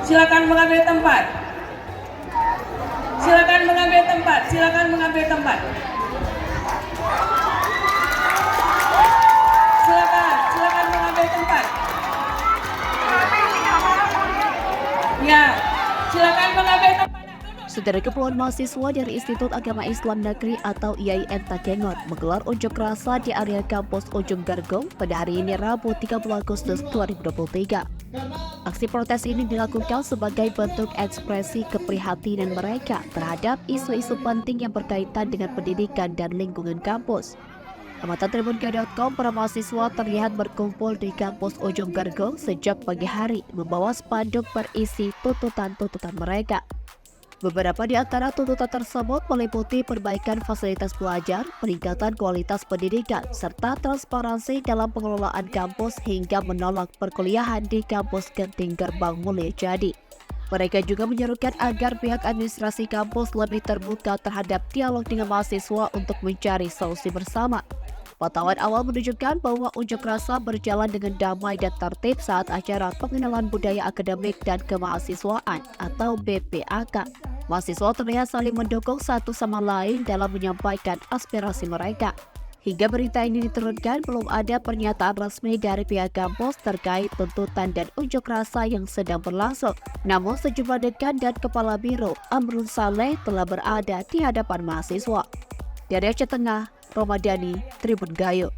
Silakan mengambil tempat. Silakan mengambil tempat. Silakan mengambil tempat. Silakan mengambil tempat. Ya, silakan mengambil tempat. Saudara, puluhan mahasiswa dari Institut Agama Islam Negeri atau IAIN Takengon menggelar unjuk rasa di area kampus Ujung Gargong pada hari ini Rabu 30 Agustus 2023. Aksi protes ini dilakukan sebagai bentuk ekspresi keprihatinan mereka terhadap isu-isu penting yang berkaitan dengan pendidikan dan lingkungan kampus. Amatan Tribun.com, para mahasiswa terlihat berkumpul di kampus Ujung Gargong sejak pagi hari membawa spanduk berisi tuntutan-tuntutan mereka. Beberapa di antara tuntutan tersebut meliputi perbaikan fasilitas belajar, peningkatan kualitas pendidikan, serta transparansi dalam pengelolaan kampus hingga menolak perkuliahan di kampus Genting Gerbang Mulyajadi. Mereka juga menyerukan agar pihak administrasi kampus lebih terbuka terhadap dialog dengan mahasiswa untuk mencari solusi bersama. Pantauan awal menunjukkan bahwa unjuk rasa berjalan dengan damai dan tertib saat acara pengenalan budaya akademik dan kemahasiswaan atau BPAK. Mahasiswa terlihat saling mendukung satu sama lain dalam menyampaikan aspirasi mereka. Hingga berita ini diturunkan, belum ada pernyataan resmi dari pihak kampus terkait tuntutan dan unjuk rasa yang sedang berlangsung. Namun sejumlah dekan dan kepala biro Amrul Saleh telah berada di hadapan mahasiswa. Dari Aceh Tengah, Romadhani, Tribun Gayo.